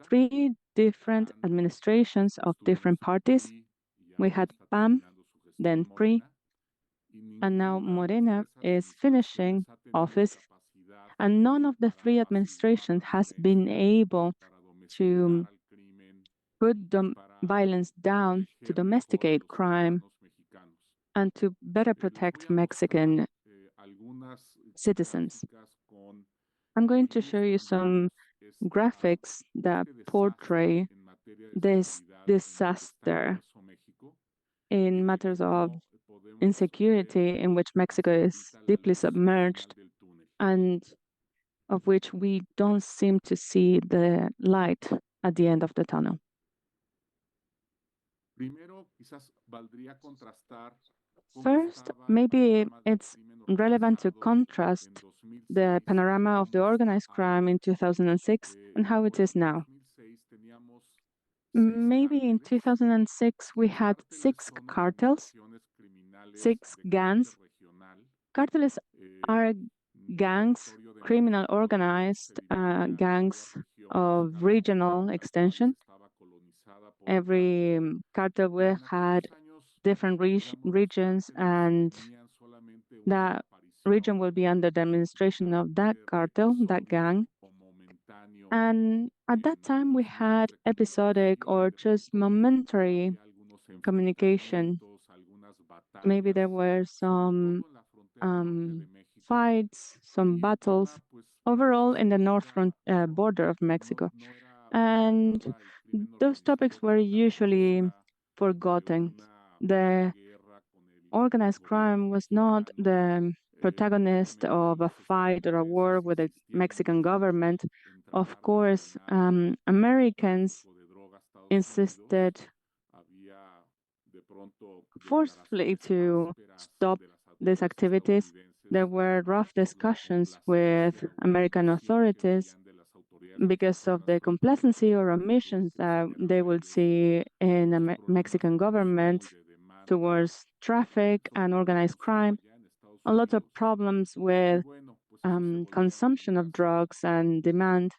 three different administrations of different parties. We had PAM, then PRI, and now Morena is finishing office, and none of the three administrations has been able to put the violence down, to domesticate crime, and to better protect Mexican citizens. I'm going to show you some graphics that portray this disaster in matters of insecurity in which Mexico is deeply submerged and of which we don't seem to see the light at the end of the tunnel. First, maybe it's relevant to contrast the panorama of the organized crime in 2006 and how it is now. Maybe in 2006 we had six cartels, six gangs. Cartels are gangs, criminal organized gangs of regional extension. Every cartel will had different regions, and that region will be under the administration of that cartel, that gang. And at that time, we had episodic or just momentary communication. Maybe there were some fights, some battles, overall in the northern border of Mexico. And those topics were usually forgotten. The organized crime was not the protagonist of a fight or a war with the Mexican government. Of course, Americans insisted forcefully to stop these activities. There were rough discussions with American authorities because of the complacency or omissions that they would see in the Mexican government towards traffic and organized crime. A lot of problems with consumption of drugs and demand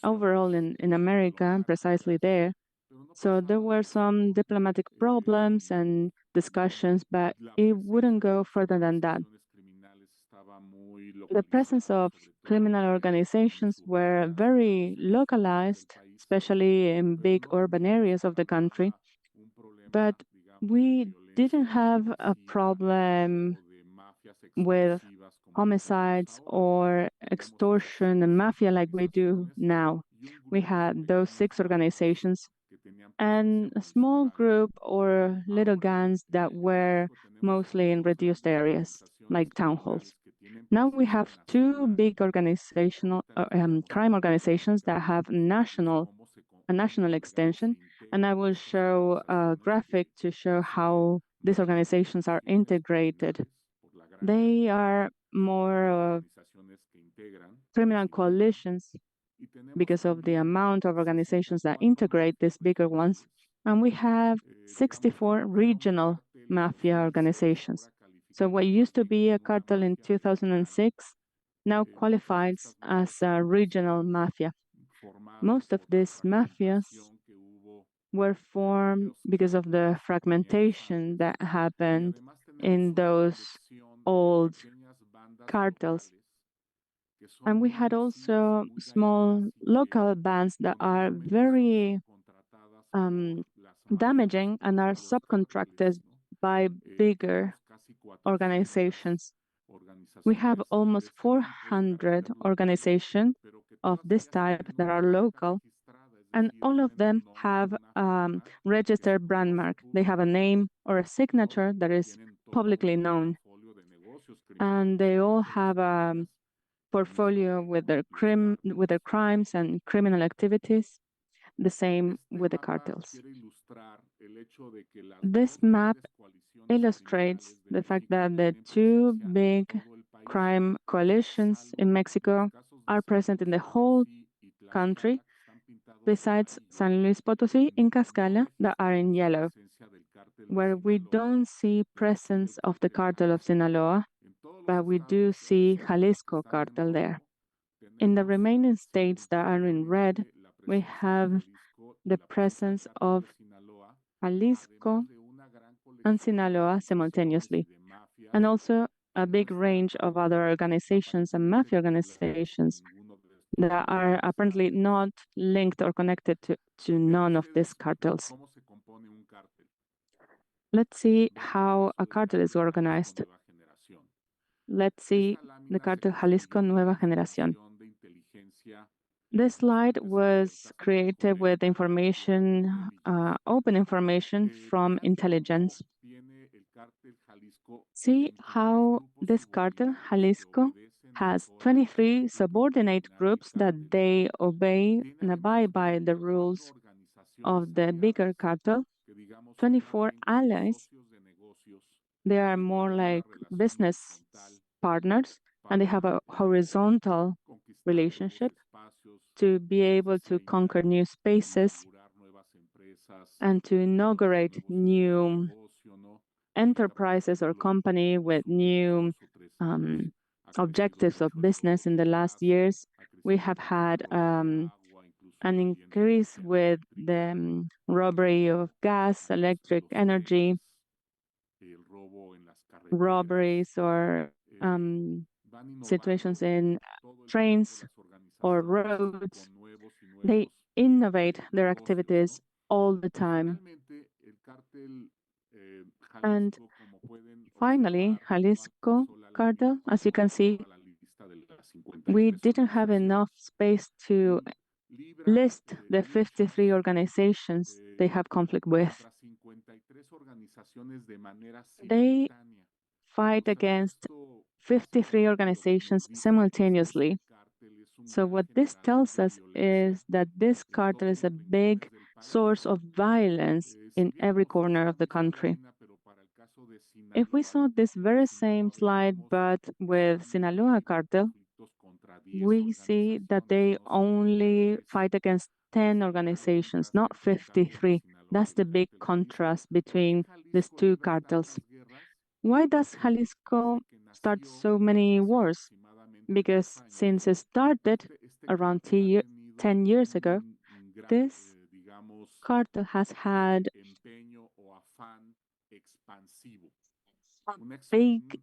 overall in America, precisely there. So there were some diplomatic problems and discussions, but it wouldn't go further than that. The presence of criminal organizations were very localized, especially in big urban areas of the country. But we didn't have a problem with homicides or extortion and mafia like we do now. We had those six organizations and a small group or little gangs that were mostly in reduced areas, like town halls. Now we have two big organizational crime organizations that have a national extension, and I will show a graphic to show how these organizations are integrated. They are more of criminal coalitions because of the amount of organizations that integrate these bigger ones. And we have 64 regional mafia organizations. So what used to be a cartel in 2006 now qualifies as a regional mafia. Most of these mafias were formed because of the fragmentation that happened in those old cartels. And we had also small local bands that are very damaging and are subcontracted by bigger organizations. We have almost 400 organizations of this type that are local, and all of them have registered brand mark. They have a name or a signature that is publicly known, and they all have a portfolio with their crimes and criminal activities. The same with the cartels. This map illustrates the fact that the two big crime coalitions in Mexico are present in the whole country, besides San Luis Potosí and Tlaxcala that are in yellow, where we don't see presence of the cartel of Sinaloa, but we do see Jalisco cartel there. In the remaining states that are in red, we have the presence of Jalisco and Sinaloa simultaneously, and also a big range of other organizations and mafia organizations that are apparently not linked or connected to none of these cartels. Let's see how a cartel is organized. Let's see the cartel Jalisco Nueva Generación. This slide was created with information, open information from intelligence. See how this cartel, Jalisco, has 23 subordinate groups that they obey and abide by the rules of the bigger cartel, 24 allies. They are more like business partners, and they have a horizontal relationship to be able to conquer new spaces and to inaugurate new enterprises or company with new objectives of business in the last years. We have had an increase with the robbery of gas, electric energy, robberies or situations in trains or roads. They innovate their activities all the time. And finally, Jalisco cartel, as you can see, we didn't have enough space to list the 53 organizations they have conflict with. They fight against 53 organizations simultaneously. So what this tells us is that this cartel is a big source of violence in every corner of the country. If we saw this very same slide, but with Sinaloa cartel, we see that they only fight against 10 organizations, not 53. That's the big contrast between these two cartels. Why does Jalisco start so many wars? Because since it started around 10 years ago, this cartel has had a big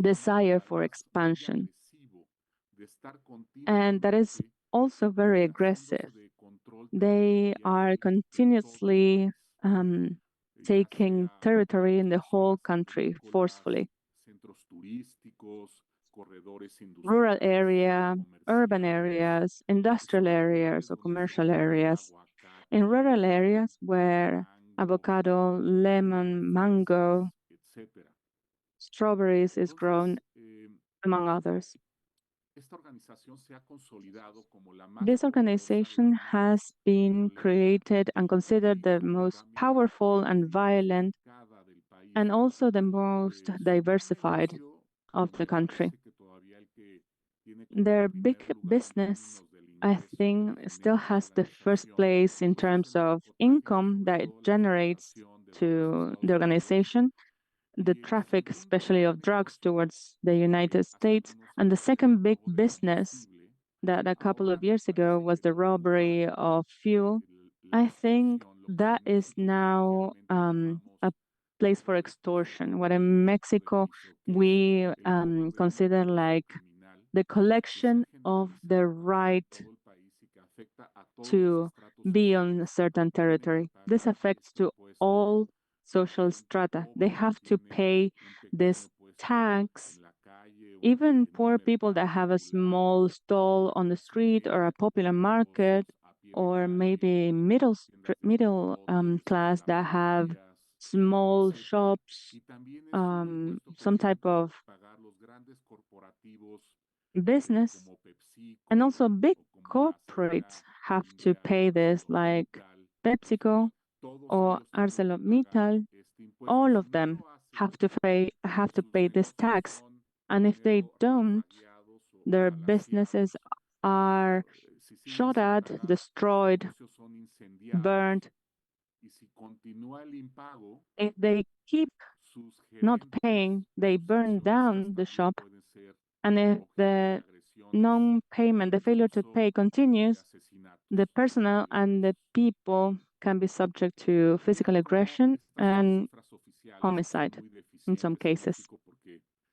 desire for expansion, and that is also very aggressive. They are continuously taking territory in the whole country forcefully. Rural area, urban areas, industrial areas, or commercial areas. In rural areas where avocado, lemon, mango, strawberries is grown, among others. This organization has been created and considered the most powerful and violent, and also the most diversified of the country. Their big business, I think, still has the first place in terms of income that it generates to the organization, the traffic, especially of drugs towards the United States. And the second big business that a couple of years ago was the robbery of fuel. I think that is now a place for extortion, what in Mexico we consider like the collection of the right to be on a certain territory. This affects to all social strata. They have to pay this tax. Even poor people that have a small stall on the street or a popular market, or maybe middle class that have small shops, some type of business, and also big corporates have to pay this, like PepsiCo or ArcelorMittal. All of them have to pay this tax, and if they don't, their businesses are shot at, destroyed, burned. If they keep not paying, they burn down the shop, and if the non-payment, the failure to pay continues, the personnel and the people can be subject to physical aggression and homicide in some cases.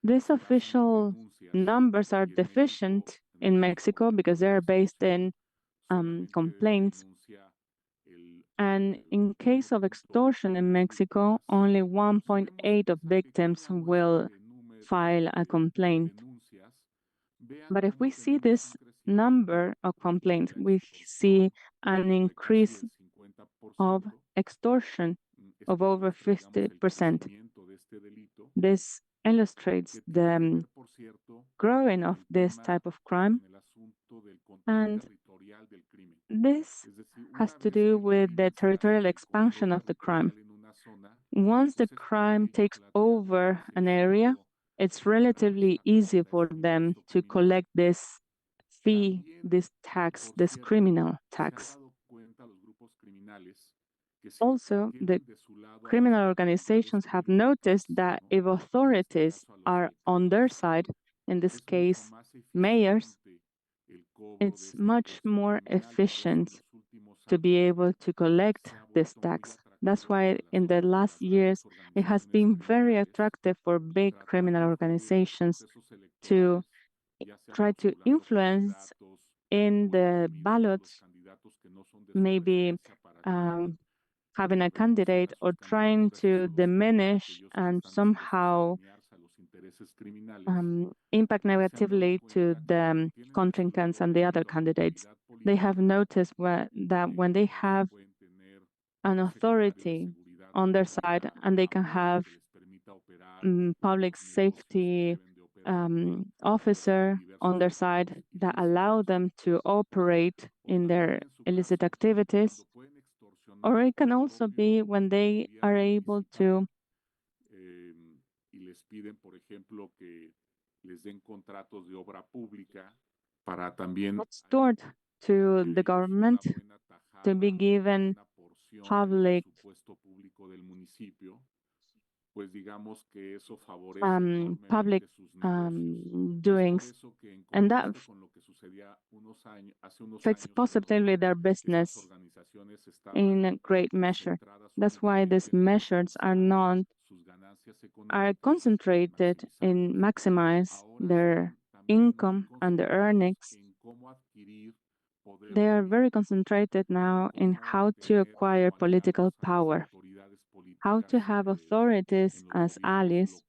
These official numbers are deficient in Mexico because they are based in complaints. And in case of extortion in Mexico, only 1.8 of victims will file a complaint. But if we see this number of complaints, we see an increase of extortion of over 50%. This illustrates the growing of this type of crime. And this has to do with the territorial expansion of the crime. Once the crime takes over an area, it's relatively easy for them to collect this fee, this tax, this criminal tax. Also, the criminal organizations have noticed that if authorities are on their side, in this case, mayors, it's much more efficient to be able to collect this tax. That's why in the last years, it has been very attractive for big criminal organizations to try to influence in the ballots, maybe having a candidate or trying to diminish and somehow impact negatively to the contrincants and the other candidates. They have noticed that when they have an authority on their side and they can have public safety officer on their side that allow them to operate in their illicit activities, or it can also be when they are able to extort to the government to be given public public doings, and that affects positively their business in a great measure. That's why these measures are concentrated in maximize their income and their earnings. They are very concentrated now in how to acquire political power, how to have authorities as allies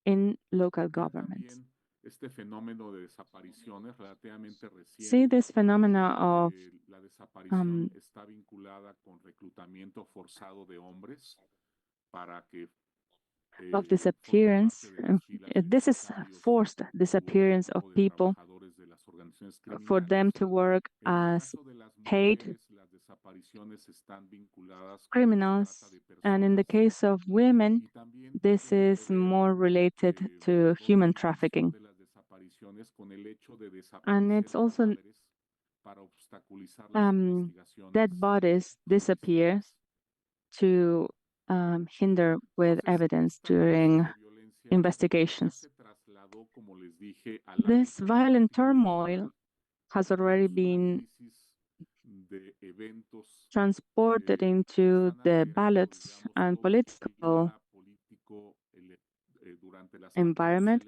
in local governments. See this phenomena of disappearance. This is forced disappearance of people for them to work as paid criminals. And in the case of women, this is more related to human trafficking. And it's also dead bodies disappear to hinder with evidence during investigations. This violent turmoil has already been transported into the ballots and political environment,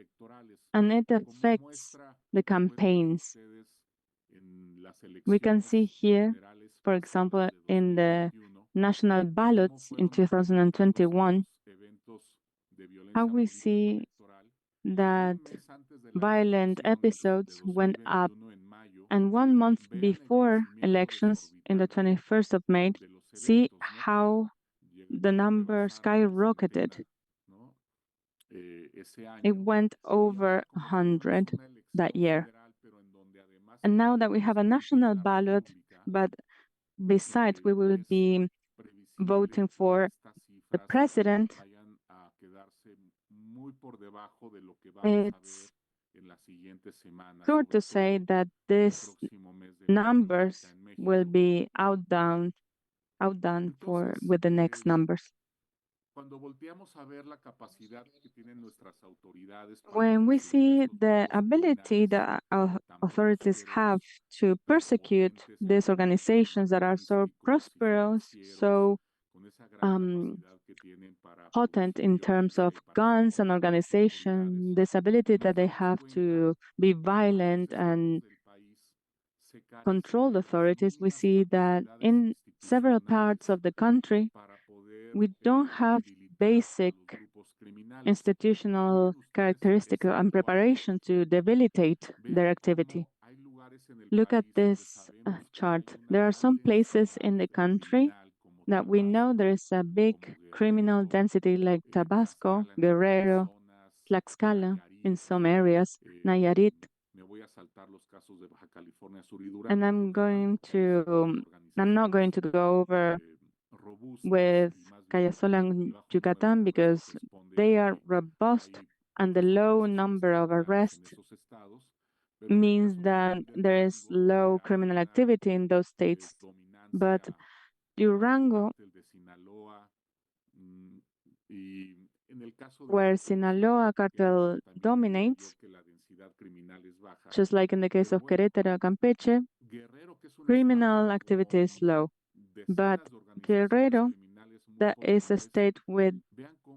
and it affects the campaigns. We can see here, for example, in the national ballots in 2021, how we see that violent episodes went up. And 1 month before elections, in the 21st of May, see how the number skyrocketed. It went over 100 that year. And now that we have a national ballot, but besides, we will be voting for the president, it's sure to say that these numbers will be outdone with the next numbers. When we see the ability that our authorities have to persecute these organizations that are so prosperous, so um, potent in terms of guns and organization, this ability that they have to be violent and control authorities, we see that in several parts of the country, we don't have basic institutional characteristic and preparation to debilitate their activity. Look at this chart. There are some places in the country that we know there is a big criminal density like Tabasco, Guerrero, Tlaxcala in some areas, Nayarit. And I'm not going to go over with Cayasola and Yucatan because they are robust and the low number of arrests means that there is low criminal activity in those states. But Durango, where Sinaloa cartel dominates, just like in the case of Querétaro, Campeche, criminal activity is low. But Guerrero, that is a state with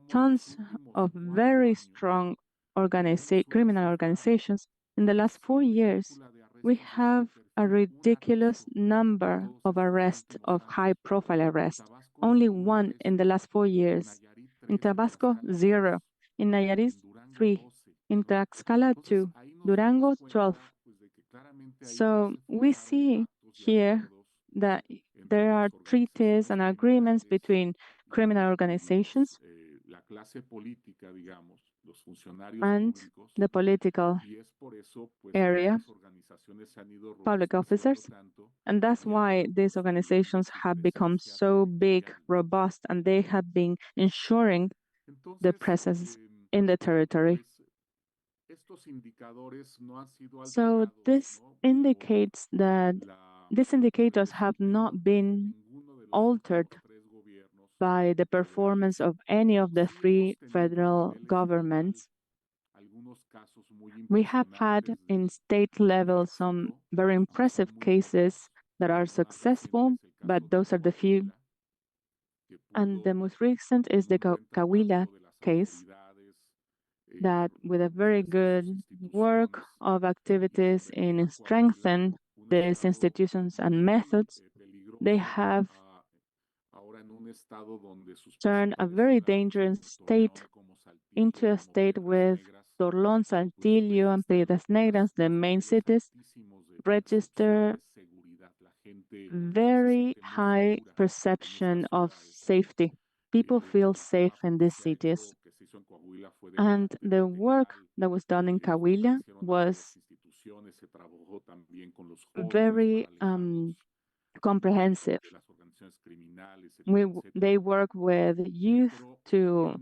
tons of very strong criminal organizations. In the last 4 years, we have a ridiculous number of arrests, of high profile arrests. Only one in the last 4 years. In Tabasco, zero. In Nayarit, three. In Tlaxcala, two. Durango, 12. So we see here that there are treaties and agreements between criminal organizations and the political area, public officers. And that's why these organizations have become so big, robust, and they have been ensuring the presence in the territory. So this indicates that these indicators have not been altered by the performance of any of the three federal governments. We have had in state level some very impressive cases that are successful, but those are the few. And the most recent is the Coahuila case that with a very good work of activities in strengthen these institutions and methods, they have turned a very dangerous state into a state with Torlón, Saltillo, and Piedras Negras, the main cities, register very high perception of safety. People feel safe in these cities. And the work that was done in Coahuila was very comprehensive. They work with youth to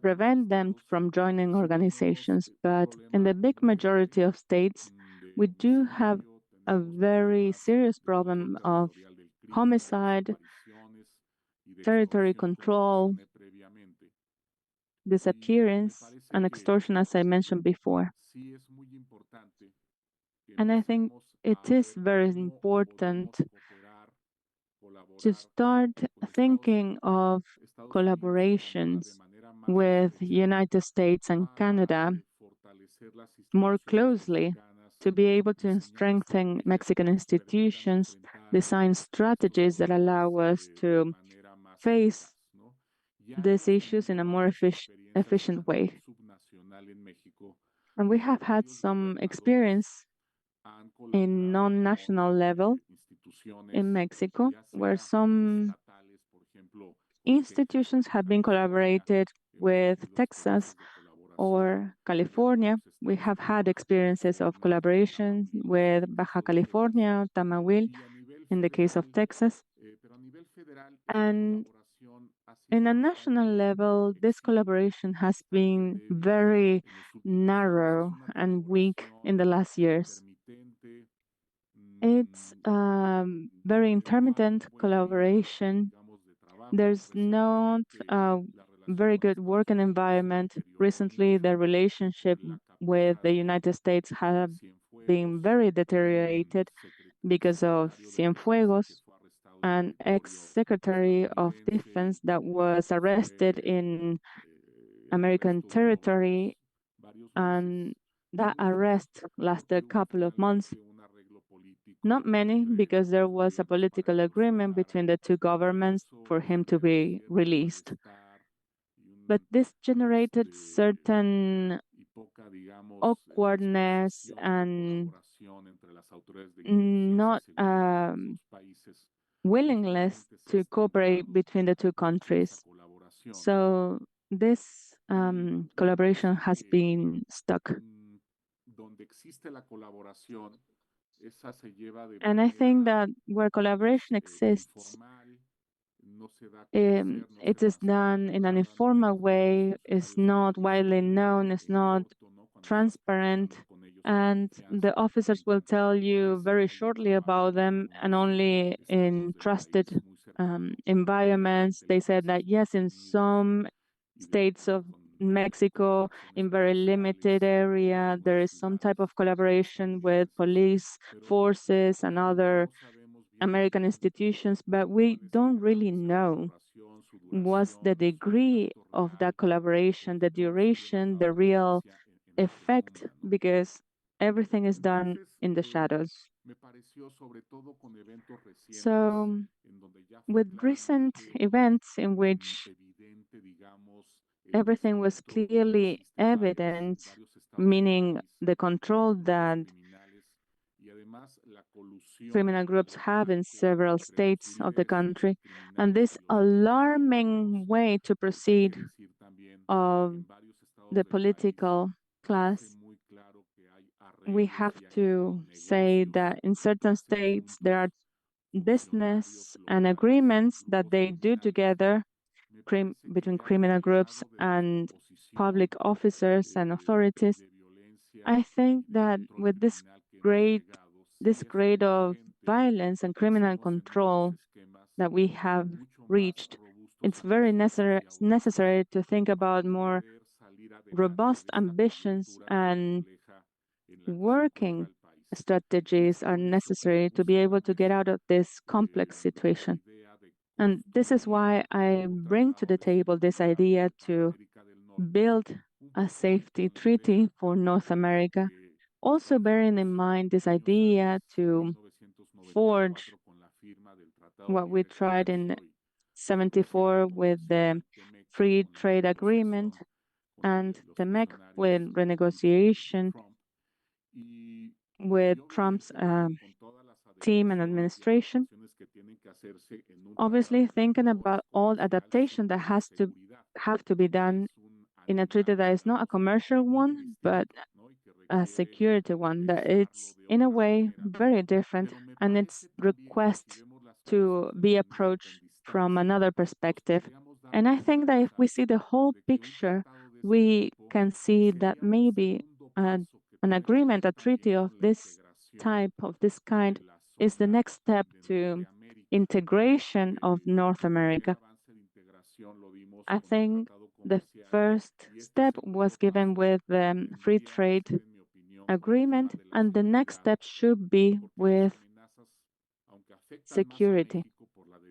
prevent them from joining organizations, but in the big majority of states, we do have a very serious problem of homicide, territory control, disappearance, and extortion, as I mentioned before. And I think it is very important to start thinking of collaborations with United States and Canada more closely to be able to strengthen Mexican institutions, design strategies that allow us to face these issues in a more efficient way. And we have had some experience in non-national level in Mexico, where some institutions have been collaborated with Texas or California. We have had experiences of collaboration with Baja California, Tamaulipas, in the case of Texas. And in a national level, this collaboration has been very narrow and weak in the last years. It's very intermittent collaboration There's not a very good working environment. Recently, the relationship with the United States have been very deteriorated because of Cienfuegos, an ex-secretary of defense that was arrested in American territory, and that arrest lasted a couple of months. Not many, because there was a political agreement between the two governments for him to be released. But this generated certain awkwardness and not willingness to cooperate between the two countries. So this collaboration has been stuck. And I think that where collaboration exists, it is done in an informal way, it's not widely known, it's not transparent, and the officers will tell you very shortly about them and only in trusted environments. They said that yes, in some states of Mexico, in very limited area, there is some type of collaboration with police forces and other American institutions, but we don't really know what's the degree of that collaboration, the duration, the real effect, because everything is done in the shadows. So, with recent events in which everything was clearly evident, meaning the control that criminal groups have in several states of the country, and this alarming way to proceed of the political class, we have to say that in certain states there are business and agreements that they do together between criminal groups and public officers and authorities. I think that with great this grade of violence and criminal control that we have reached, it's very necessary to think about more robust ambitions, and working strategies are necessary to be able to get out of this complex situation. And this is why I bring to the table this idea to build a safety treaty for North America, also bearing in mind this idea to forge what we tried in 74 with the free trade agreement and the MEC with renegotiation with Trump's team and administration. Obviously, thinking about all adaptation that have to be done in a treaty that is not a commercial one, but a security one, that it's in a way very different, and its request to be approached from another perspective. And I think that if we see the whole picture, we can see that maybe an agreement, a treaty of this type, of this kind, is the next step to integration of North America. I think the first step was given with the free trade agreement, and the next step should be with security,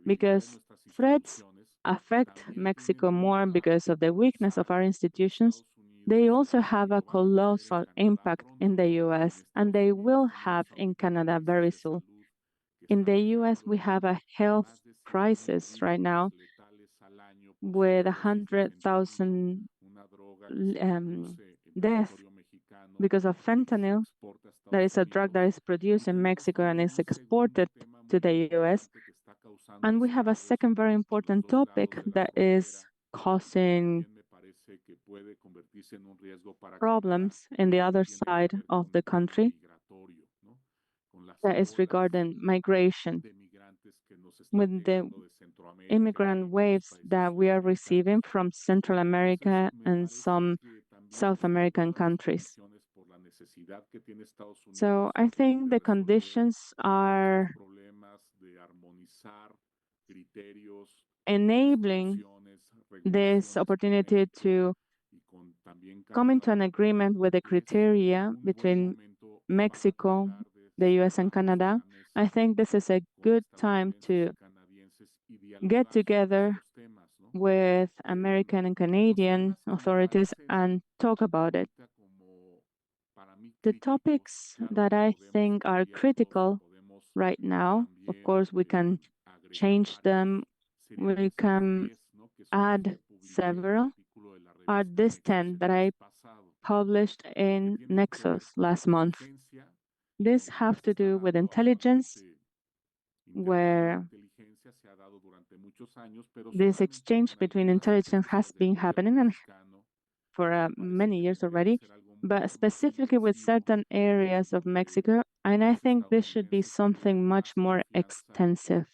because threats affect Mexico more because of the weakness of our institutions. They also have a colossal impact in the US, and they will have in Canada very soon. In the US, we have a health crisis right now with 100,000 deaths because of fentanyl. That is a drug that is produced in Mexico and is exported to the US. And we have a second very important topic that is causing problems in the other side of the country, that is regarding migration, with the immigrant waves that we are receiving from Central America and some South American countries. So I think the conditions are enabling this opportunity to come into an agreement with the criteria between Mexico, the US, and Canada. I think this is a good time to get together with American and Canadian authorities and talk about it. The topics that I think are critical right now, of course, we can change them, we can add several, are these 10 that I published in Nexus last month. These have to do with intelligence, where this exchange between intelligence has been happening and for many years already, but specifically with certain areas of Mexico. And I think this should be something much more extensive,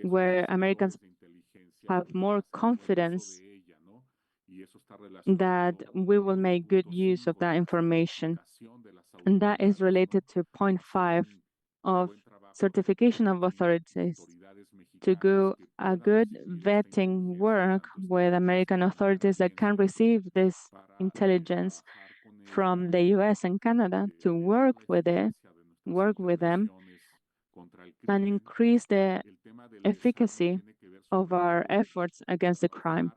where Americans have more confidence that we will make good use of that information. And that is related to point 5 of certification of authorities, to do a good vetting work with American authorities that can receive this intelligence from the US and Canada, to work with it, work with them, and increase the efficacy of our efforts against the crime.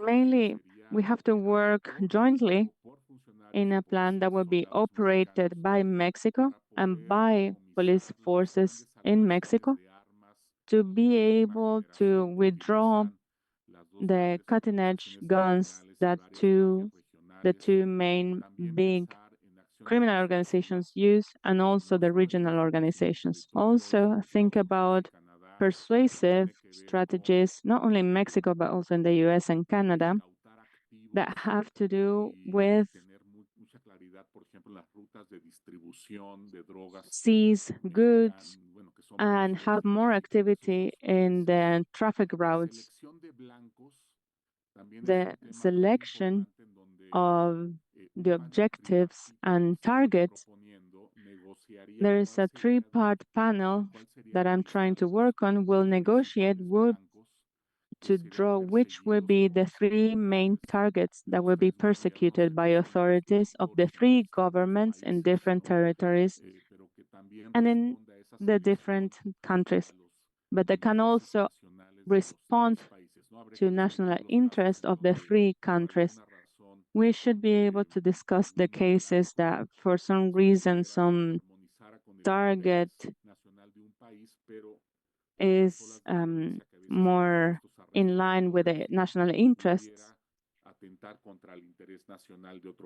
Mainly, we have to work jointly in a plan that will be operated by Mexico and by police forces in Mexico to be able to withdraw the cutting edge guns that the two main big criminal organizations use, and also the regional organizations. Also think about persuasive strategies, not only in Mexico, but also in the US and Canada, that have to do with seize goods and have more activity in the traffic routes. The selection of the objectives and targets. There is a three-part panel that I'm trying to work on. We'll negotiate to draw which will be the three main targets that will be persecuted by authorities of the three governments in different territories and in the different countries. But they can also respond to national interest of the three countries. We should be able to discuss the cases that for some reason some target is more in line with the national interests.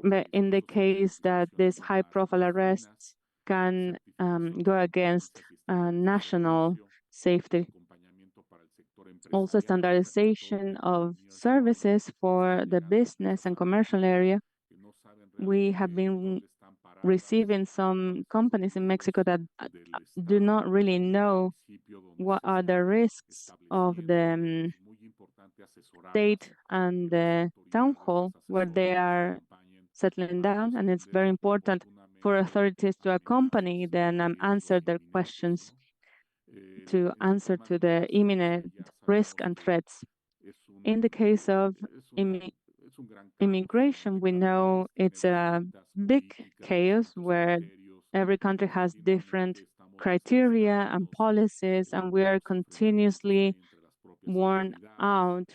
But in the case that these high-profile arrests can go against national safety. Also, standardization of services for the business and commercial area. We have been receiving some companies in Mexico that do not really know what are the risks of the state and the town hall where they are settling down, and it's very important for authorities to accompany them and answer their questions, to answer to the imminent risk and threats. In the case of immigration, we know it's a big chaos where every country has different criteria and policies, and we are continuously worn out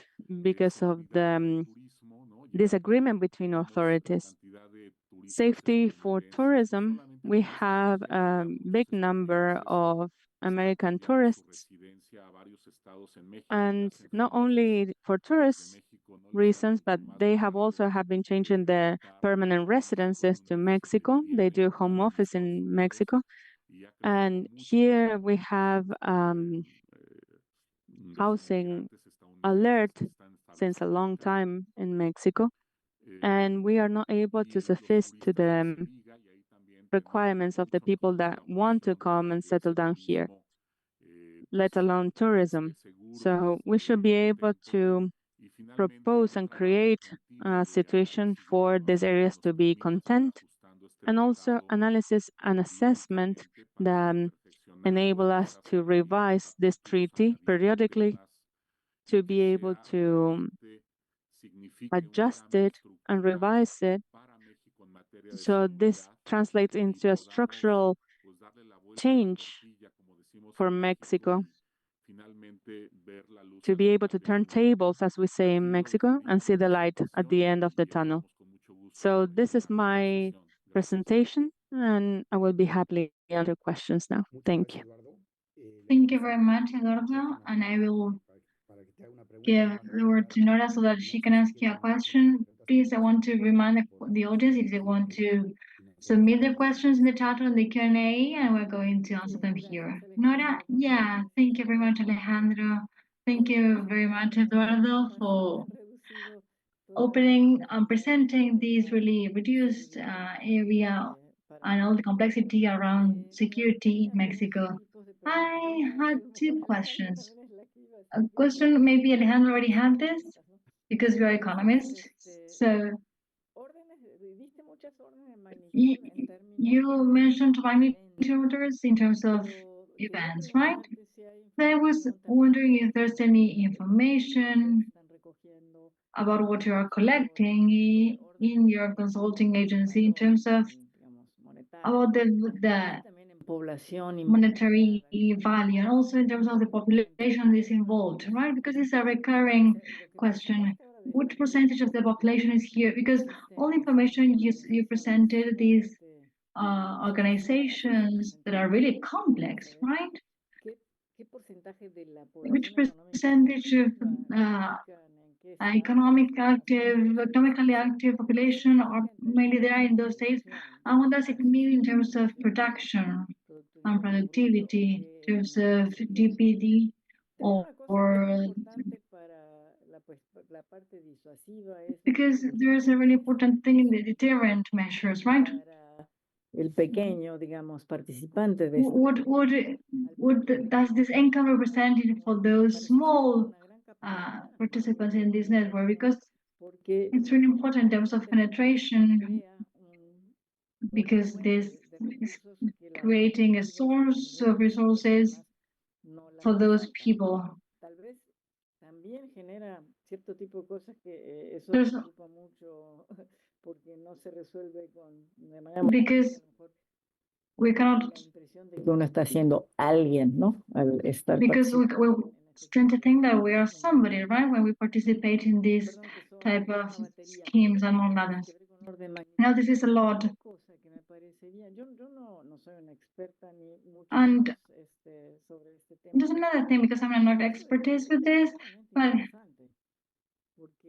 because of the disagreement between authorities. Safety for tourism, we have a big number of American tourists, and not only for tourist reasons, but they have been changing their permanent residences to Mexico. They do home office in Mexico, and here we have housing alert since a long time in Mexico, and we are not able to suffice to the requirements of the people that want to come and settle down here, let alone tourism. So we should be able to propose and create a situation for these areas to be content, and also analysis and assessment the enable us to revise this treaty periodically to be able to adjust it and revise it. So this translates into a structural change for Mexico to be able to turn tables, as we say in Mexico, and see the light at the end of the tunnel. So this is my presentation, and I will be happily answer questions now. Thank you. Thank you very much, Eduardo, and I will give the word to Nora so that she can ask you a question. Please, I want to remind the audience if they want to submit their questions in the chat or in the Q&A, and we're going to answer them here. Nora, yeah, thank you very much, Alejandro. Thank you very much, Eduardo, for opening and presenting this really reduced area and all the complexity around security in Mexico. I had two questions. A question, maybe Alejandro already had this because you're economist. So you mentioned magnitude orders in terms of events, right? So I was wondering if there's any information about what you are collecting in your consulting agency in terms of about the monetary value and also in terms of the population that is involved, right? Because it's a recurring question. What percentage of the population is here? Because all the information you presented, these organizations that are really complex, right? Which percentage of economically active population are mainly there in those states? And what does it mean in terms of production and productivity, in terms of GPD or because there is a really important thing in the deterrent measures, right? El pequeño, digamos, participante de what does this income represent for those small participants in this network? Because it's really important in terms of penetration, because this is creating a source of resources for those people. También genera cierto tipo de cosas que eso me preocupa mucho porque no se resuelve de manera because we cannot uno está haciendo alguien, ¿no? Al estar because we tend to think that we are somebody, right? When we participate in these type of schemes and all others. Now this is a lot. And there's another thing, because I'm not expertise with this, but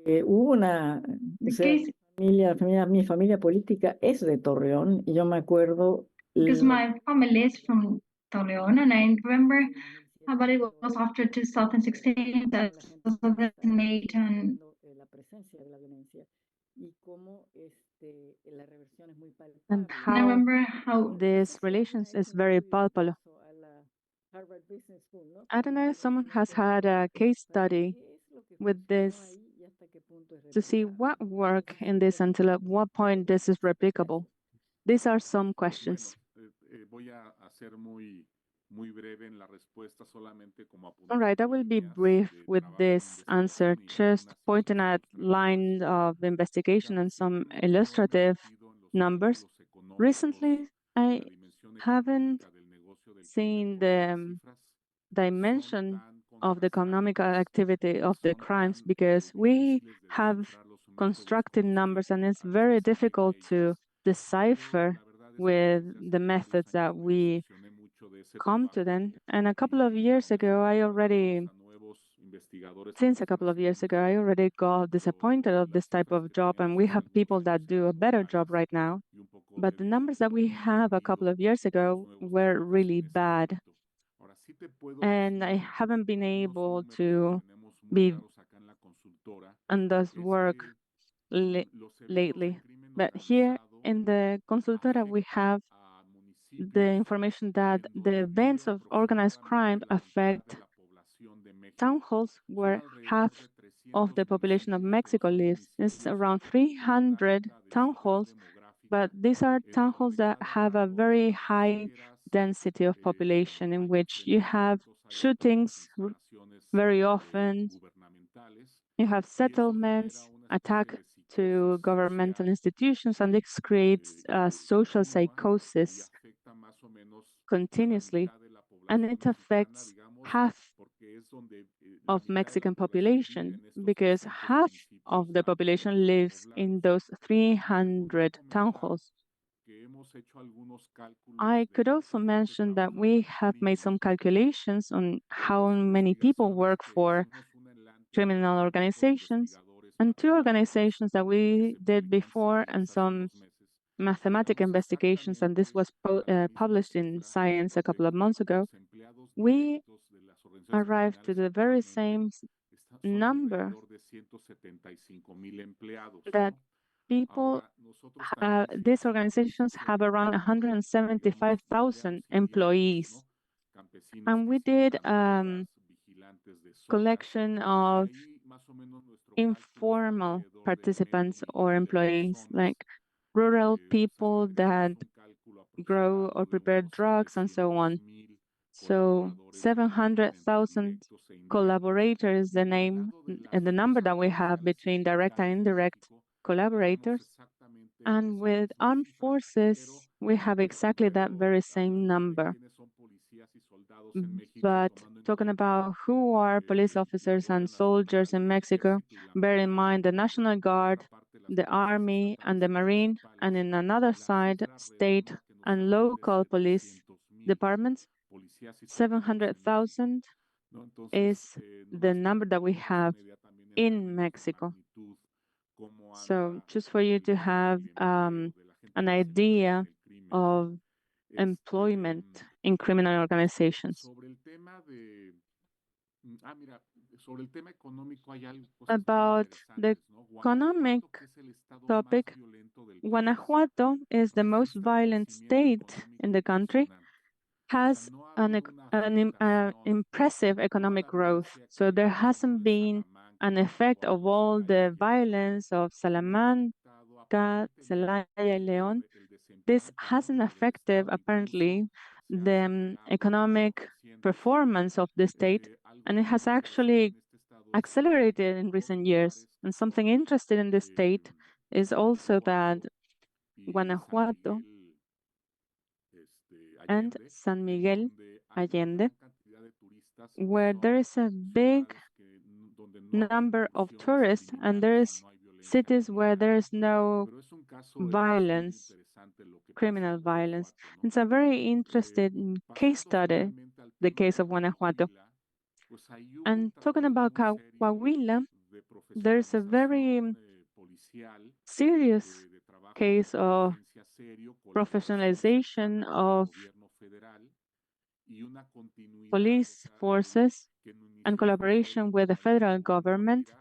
hubo una mi familia política es de Torreón y yo me acuerdo because my family is from Torreón, and I remember but it was after 2016, 2008, and how I remember how this relations is very palpable. I don't know if someone has had a case study with this to see what work in this until at what point this is replicable. These are some questions. All right, I will be brief with this answer, just pointing at lines of investigation and some illustrative numbers. Recently, I haven't seen the dimension of the economic activity of the crimes because we have constructed numbers and it's very difficult to decipher with the methods that we come to them. And since a couple of years ago, I already got disappointed of this type of job, and we have people that do a better job right now. But the numbers that we have a couple of years ago were really bad. And I haven't been able to be on this work lately. But here in the consultora, we have the information that the events of organized crime affect town halls where half of the population of Mexico lives. It's around 300 town halls, but these are town halls that have a very high density of population in which you have shootings very often, you have settlements, attack to governmental institutions, and this creates social psychosis continuously, and it affects half of Mexican population because half of the population lives in those 300 town halls. I could also mention that we have made some calculations on how many people work for criminal organizations, and two organizations that we did before and some mathematic investigations, and this was published in Science a couple of months ago. We arrived to the very same number that people, these organizations have around 175,000 employees. And we did collection of informal participants or employees, like rural people that grow or prepare drugs and so on. So 700,000 collaborators, the name and the number that we have between direct and indirect collaborators. And with armed forces, we have exactly that very same number. But talking about who are police officers and soldiers in Mexico, bear in mind the National Guard, the Army, and the Marine, and in another side, state and local police departments. 700,000 is the number that we have in Mexico. So just for you to have an idea of employment in criminal organizations. About the economic topic, Guanajuato is the most violent state in the country, has an impressive economic growth. So there hasn't been an effect of all the violence of Salamanca, Celaya, and León. This hasn't affected, apparently, the economic performance of the state, and it has actually accelerated in recent years. And something interesting in the state is also that Guanajuato and San Miguel Allende, where there is a big number of tourists and there's cities where there is no violence, criminal violence. It's a very interesting case study, the case of Guanajuato. And talking about Coahuila, there's a very serious case of professionalization of police forces and collaboration with the federal government.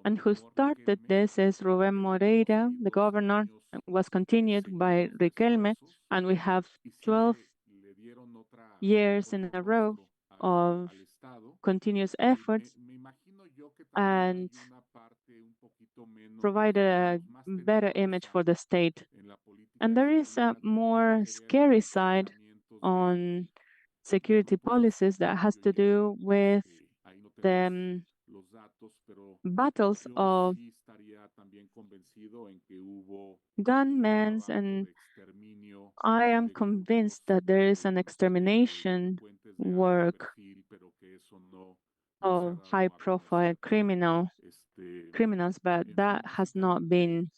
And who started this is Rubén Moreira, the governor, was continued by Riquelme, and we have 12 years in a row of continuous efforts and provide a better image for the state. And there is a more scary side on security policies that has to do with the battles of gunmen, and I am convinced that there is an extermination work of high-profile criminals, but that has not been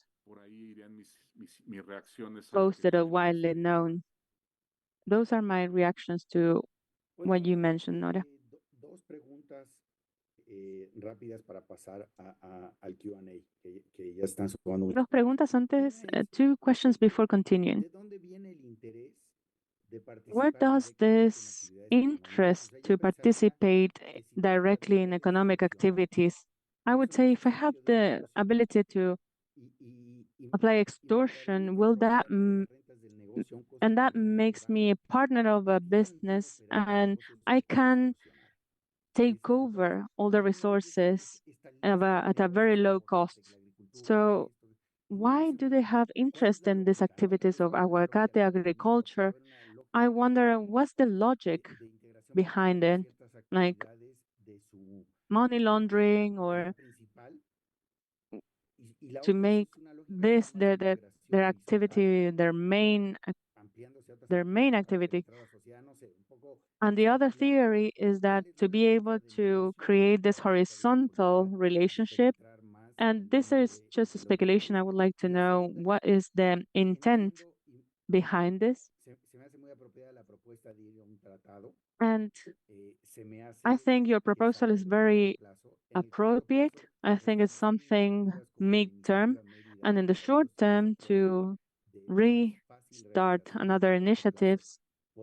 posted or widely known. Those are my reactions to what you mentioned, Nora. Dos preguntas rápidas para pasar al Q&A, que ya están sumando mucho. Dos preguntas antes, two questions before continuing. ¿De dónde viene el interés de Where participar does this interest to participate directly in economic activities? I would say if I have the ability to apply extortion, will that and that makes me a partner of a business, and I can take over all the resources at a very low cost. So why do they have interest in these activities of aguacate agriculture? I wonder what's the logic de integración para behind atender it, ciertas like actividades de su money laundering área or principal. Y la to otra es make una lógica this mucho más their integración horizontal, activity ampliando ciertas their main actividades para activity. penetrar la sociedad, no sé, un poco And the other especular. theory is that ¿Cuál es to la be lógica able del to negocio create this para buscar esa horizontal oportunidad de relationship, penetrar más and en this términos is just a de lo que speculation. I produce. would like to Y la know segunda what cosa, is the intent entiendo behind this. se me hace muy apropiada la propuesta de ir a un tratado. And Se me I hace think your que es proposal algo is de mediano very plazo. En el corto appropriate. plazo, I think it's restablecer something iniciativas como la mid-term, iniciativa Mérida and in the y short otros temas de term apoyo to de más fácil restart realización a another corto plazo, initiatives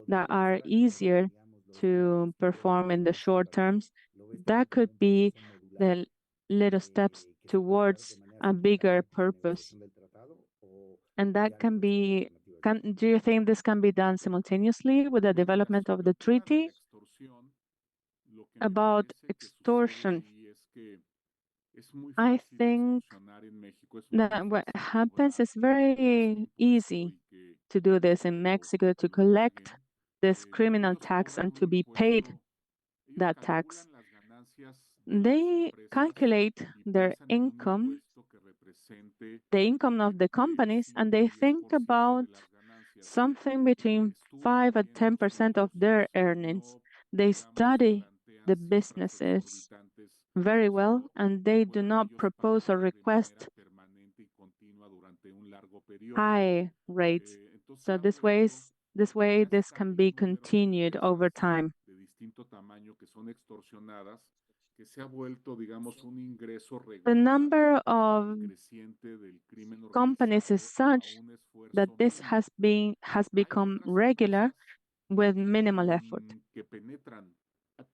that podría are empezar a acomodar, easier digamos, los to pasos perform in the teóricos hacia el short tratado. terms. ¿Lo ves That también como could un be proceso modular the little steps que se puede dar de towards manera a bigger simultánea con la purpose. negociación del tratado And o that ya no can ves como be, alternativa de do you think this can be done simultaneously with the Bueno, development of the el tema de la treaty? extorsión, lo que me About parece que sucede extortion, ahí es que es muy I fácil think extorsionar en México, es muy that what fácil happens cobrar is este very impuesto easy y to do this y in que Mexico, to que lo collect paguen. this criminal Ellos tax cobran and un to be paid impuesto, ellos that tax. calculan las ganancias de las They empresas calculate y their piensan en un income, impuesto que represente the income of the entre el companies, and 5 they y think 10% about de las ganancias. something between Estudian 5 muy and bien los 10% of asuntos their y earnings. no, They digamos, study plantean the cifras businesses exorbitantes, very well, sino and que they do puedan not ellos propose or pagar de manera request permanente y continua durante un largo periodo. high rates. Entonces se So han vuelto casi this can tal be número de continued over empresas time. de distinto tamaño que son extorsionadas, que se ha vuelto, digamos, un ingreso The regular number y of creciente del crimen companies is organizado a such un that esfuerzo this mínimo. has Hay become otras regular empresas with minimal effort. que penetran,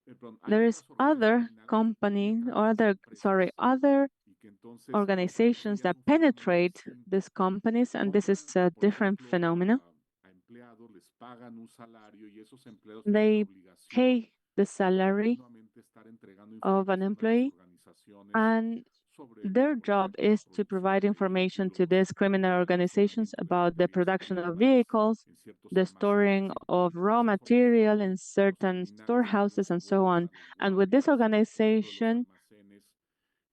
perdón, hay There is otras organizaciones other criminales que company penetran or en las empresas other y que entonces, ese organizations ya es that un fenómeno penetrate distinto. these companies, and this is Compran, a por different ejemplo, phenomena. a empleados, les pagan un salario y esos empleados tienen la They obligación pay the de salary continuamente estar entregando of an información a las employee, organizaciones and sobre, their por job ejemplo, la is to producción provide de information to vehículos, these criminal el organizations almacenamiento de about the materias production of primas vehicles, en ciertos the almacenes storing y of entonces raw esa material información in los certain criminales también storehouses se and so vuelven on. a los And with this guardias dentro de los organization, almacenes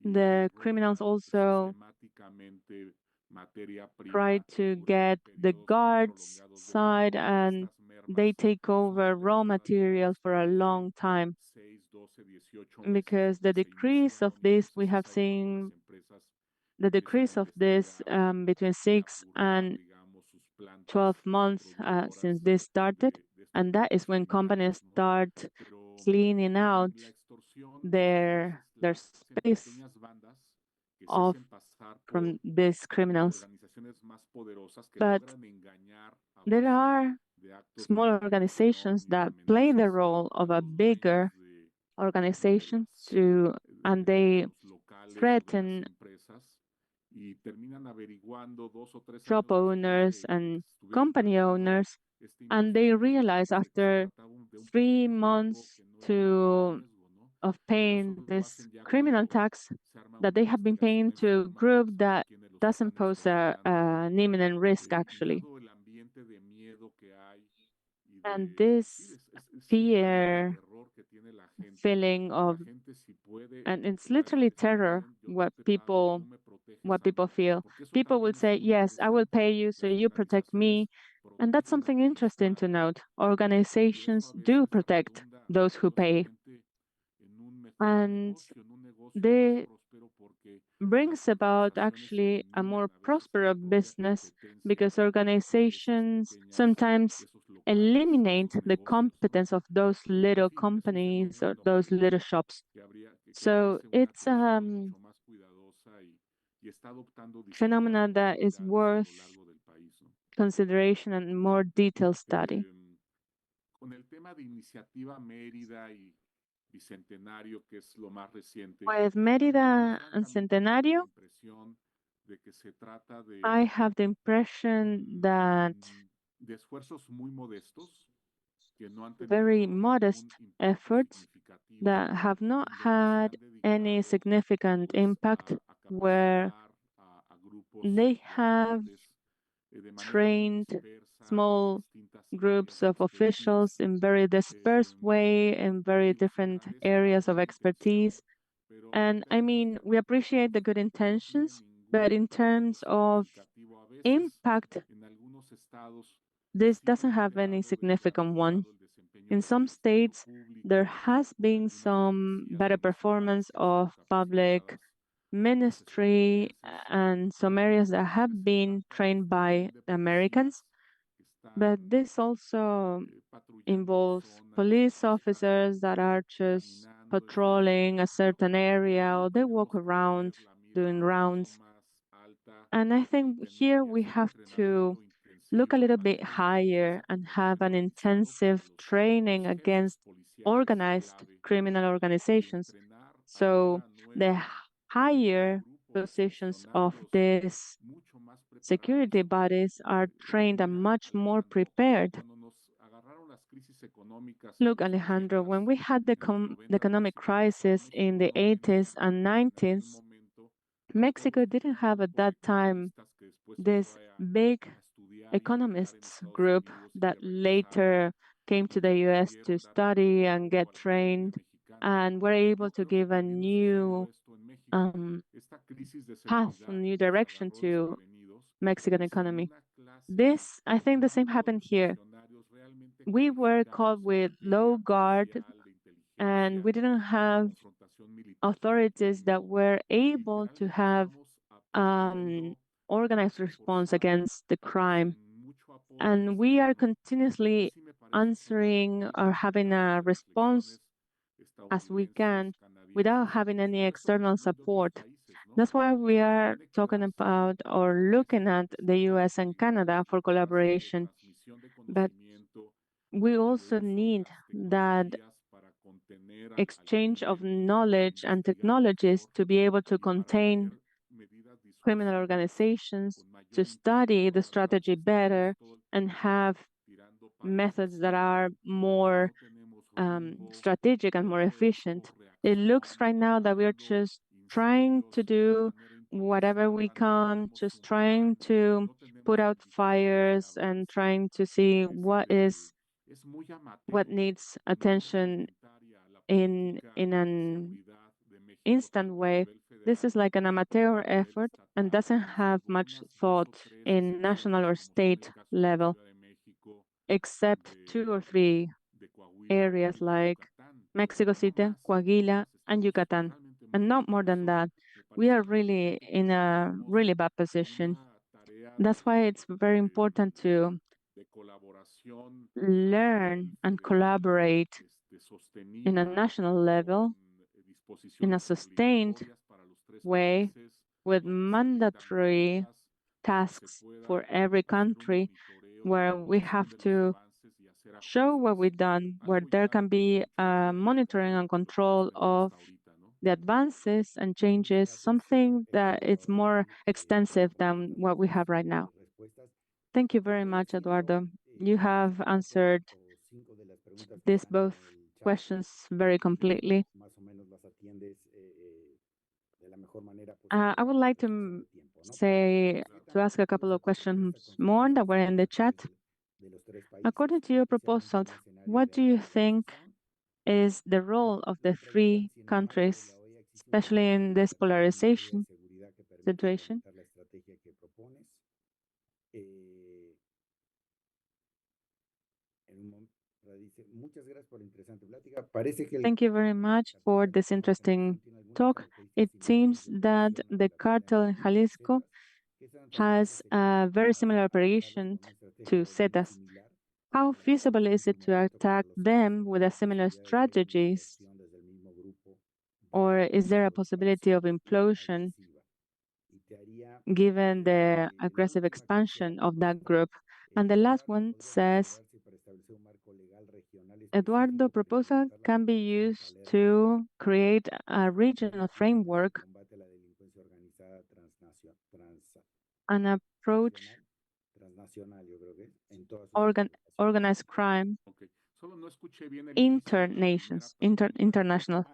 y the criminals roban also sistemáticamente materia try prima to durante get the periodos tan guards' prolongados de side, tiempo que and estas they mermas take son over raw detectadas ya material for a después de long time. 6, 12, 18 meses de Because que the se decrease of inició y this, we entonces have es ahí cuando las seen empresas the empiezan a decrease of this investigar between y a 6 purgar, and digamos, sus plantas 12 months since productoras this started. de estos And that is grupos when criminales, companies ¿no? start Pero cleaning out la extorsión muchas veces their la hacen space pequeñas bandas que se off hacen pasar por from these criminals. organizaciones más poderosas que But logran engañar a there base are de actos de small intimidación organizations y de that play the amenazas role a of a los dueños bigger organization to, and de they los locales o de las threaten empresas y terminan averiguando 2 o 3 años shop después owners de que and estuvieron company pagando owners, este and impuesto they que resulta realize que se after trataba de un 3 pequeño grupo months que no era nada de to riesgo, ¿no? of Pero eso paying lo this hacen ya criminal cuando tax se arma that una they have been paying investigación en to a forma para group saber that quiénes los doesn't están pose extorsionando, ¿no? an imminent risk Y actually. dado el ambiente de miedo que hay y And sí, this es realmente fear terror que tiene feeling la of, gente si puede, and it's va a literally decir, está terror bien, yo te pago, tú me proteges what a people mí, feel. porque eso People will también es say, muy yes, I will interesante. pay you so Las you protect me. organizaciones And that's protegen a something quien les interesting to paga note. y eso Organizations a do veces protect redunda those who pay. poderosamente en un mejor And negocio, en un negocio más they próspero porque las brings about organizaciones actually a more eliminan a veces a la prosperous propia business competencia because organizations de sometimes esos locales, de eliminate esos the negocios, ¿no? competence of those En little fin, es un companies or fenómeno those little shops. que So merece una it's atención mucho más cuidadosa y está adoptando distintas phenomena that is tonalidades a lo worth largo del país, ¿no? consideration and more detailed study. Con el tema de Iniciativa Mérida y Bicentenario, que es lo más reciente, With a mí Mérida and francamente me da la Centenario, impresión de que se trata I have the impression that de esfuerzos muy modestos que no han very tenido ningún modest impacto efforts significativo, that have not en donde se had han any dedicado significant pues impact, a where capacitar a grupos they de have agentes de manera muy trained dispersa small groups of officials in very dispersed way in very different areas of expertise. And I mean, we appreciate the good intentions, but in terms of impact, this doesn't have any significant one. In some states, there has been some better performance of public ministry and some areas that have been trained by the Americans, but this also involves police officers that are just patrolling a certain area or they walk around doing rounds. And I think here we have to look a little bit higher and have an intensive training against organized criminal organizations. So the higher positions of these security bodies are trained and much more prepared. Look, Alejandro, when we had the economic crisis in the 80s and 90s, Mexico didn't have at that time this big economists group that later came to the US to study and get trained and were able to give a new path, a new direction to Mexican economy. This, I think the same happened here. We were caught with low guard and we didn't have authorities that were able to have organized response against the crime. And we are continuously answering or having a response as we can without having any external support. That's why we are talking about or looking at the US and Canada for collaboration. But we also need that exchange of knowledge and technologies to be able to contain criminal organizations, to study the strategy better, and have methods that are more strategic and more efficient. It looks right now that we're just trying to do whatever we can, just trying to put out fires and trying to see what needs attention in an instant way. This is like an amateur effort and doesn't have much thought in national or state level, except two or three areas like Mexico City, Coahuila, and Yucatan, and not more than that. We are really in a really bad position. That's why it's very important to learn and collaborate in a national level in a sustained way with mandatory tasks for every country where we have to show what we've done, where there can be monitoring and control of the advances and changes, something that is more extensive than what we have right now. Thank you very much, Eduardo. You have answered these both questions very completely. I would like to ask a couple of questions more that were in the chat. According to your proposals, what do you think is the role of the three countries, especially in this polarization situation? Thank you very much for this interesting talk. It seems that the cartel in Jalisco has a very similar operation to Zetas. How feasible is it to attack them with a similar strategies? Or is there a possibility of implosion given the aggressive expansion of that group? And the last one says, Eduardo proposal can be used to create a regional framework, an approach organized crime international.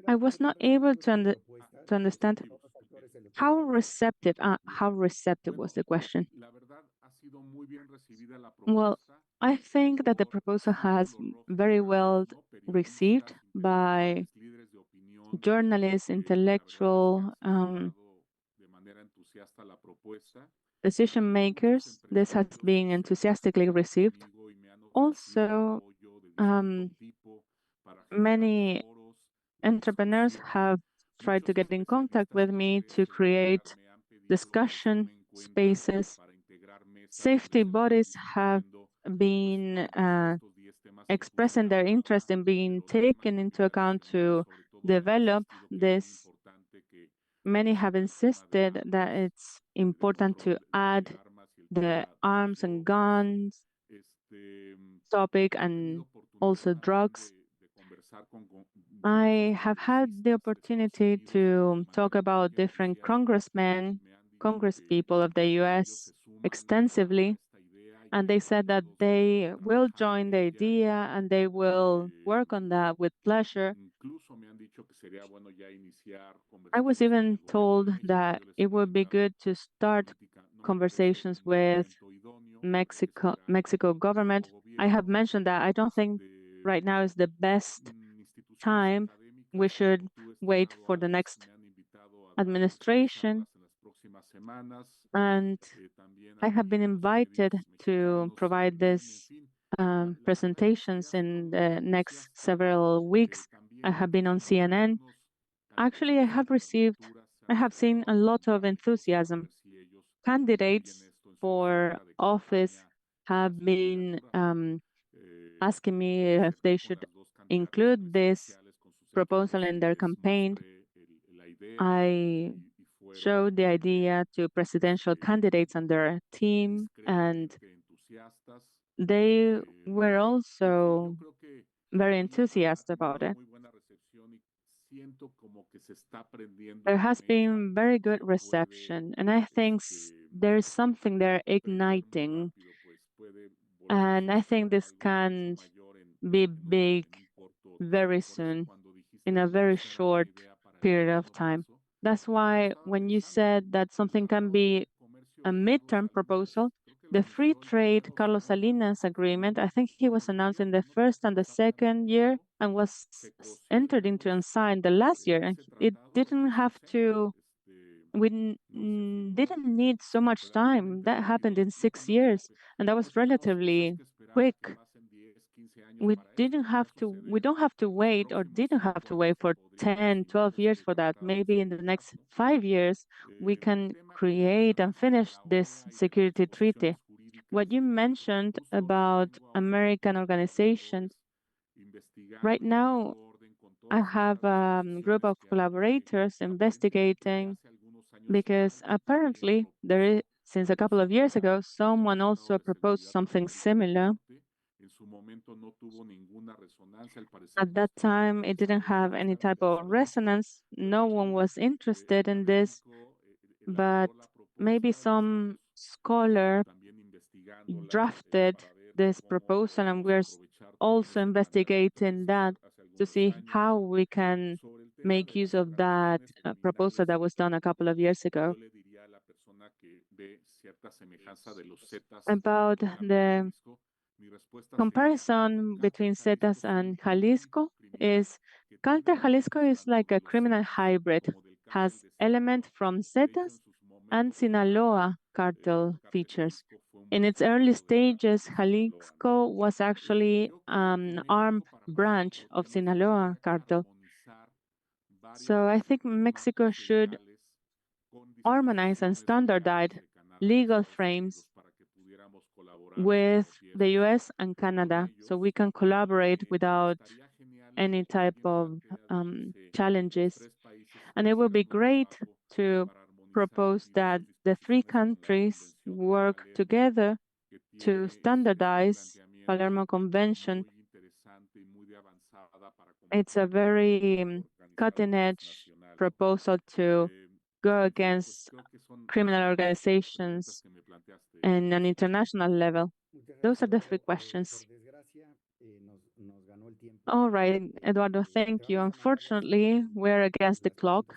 I was not able to understand how receptive was the question. Well, I think that the proposal has very well received by journalists, intellectual decision makers. This has been enthusiastically received. Also, many entrepreneurs have tried to get in contact with me to create discussion spaces. Safety bodies have been expressing their interest in being taken into account to develop this. Many have insisted that it's important to add the arms and guns topic and also drugs. I have had the opportunity to talk about different congressmen, congresspeople of the US extensively, and they said that they will join the idea and they will work on that with pleasure. I was even told that it would be good to start conversations with Mexico government. I have mentioned that I don't think right now is the best time. We should wait for the next administration. And I have been invited to provide this presentations in the next several weeks. I have been on CNN. Actually, I have seen a lot of enthusiasm. Candidates for office have been asking me if they should include this proposal in their campaign. I showed the idea to presidential candidates and their team, and they were also very enthusiastic about it. There has been very good reception, and I think there's something there igniting, and I think this can be big very soon in a very short period of time. That's why when you said that something can be a midterm proposal, the free trade Carlos Salinas agreement, I think he was announced in the first and the second year and was entered into and signed the last year. And it didn't have to, didn't need so much time. That happened in 6 years, and that was relatively quick. We don't have to wait or didn't have to wait for 10, 12 years for that. Maybe in the next 5 years, we can create and finish this security treaty. What you mentioned about American organizations, right now, I have a group of collaborators investigating because apparently there is, since a couple of years ago, someone also proposed something similar. At that time, it didn't have any type of resonance. No one was interested in this, but maybe some scholar drafted this proposal, and we're also investigating that to see how we can make use of that proposal that was done a couple of years ago. About the comparison between Zetas and Jalisco is Cartel Jalisco is like a criminal hybrid, has elements from Zetas and Sinaloa cartel features. In its early stages, Jalisco was actually an armed branch of Sinaloa cartel. So I think Mexico should harmonize and standardize legal frames with the US and Canada so we can collaborate without any type of challenges. And it would be great to propose that the three countries work together to standardize Palermo Convention. It's a very cutting edge proposal to go against criminal organizations and an international level. Those are the three questions. All right, Eduardo, thank you. Unfortunately, we're against the clock.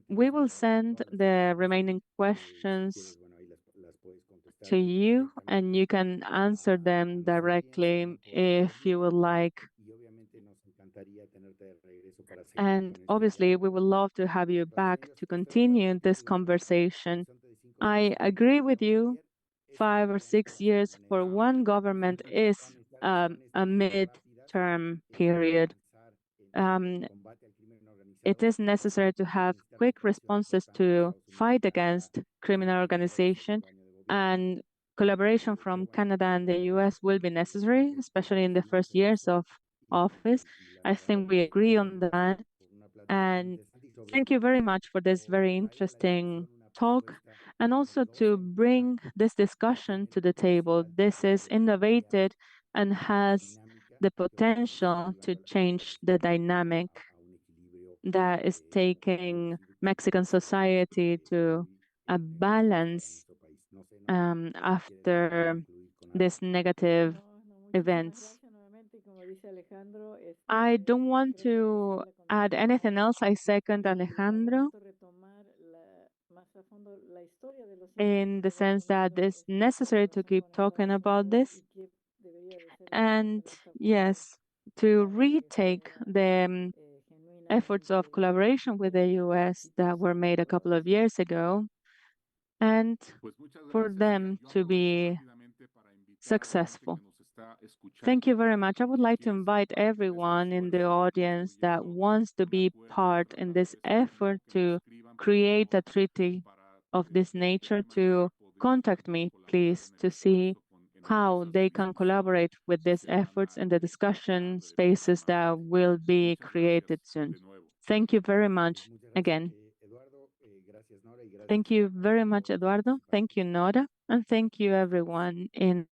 We will send the remaining questions to you, and you can answer them directly if you would like. And obviously, we would love to have you back to continue this conversation. I agree with you. 5 or 6 years for one government is a mid-term period. Um, it is necessary to have quick responses to fight against criminal organization, and collaboration from Canada and the US will be necessary, especially in the first years of office. I think we agree on that. And thank you very much for this very interesting talk, and also to bring this discussion to the table. This is innovative and has the potential to change the dynamic that is taking Mexican society to a balance after these negative events. I don't want to add anything else. I second Alejandro in the sense that it's necessary to keep talking about this. And yes, to retake the efforts of collaboration with the US that were made a couple of years ago, and for them to be successful. Thank you very much. I would like to invite everyone in the audience that wants to be part in this effort to create a treaty of this nature to contact me, please, to see how they can collaborate with these efforts in the discussion spaces that will be created soon. Thank you very much again. Thank you very much, Eduardo. Thank you, Nora. And thank you, everyone in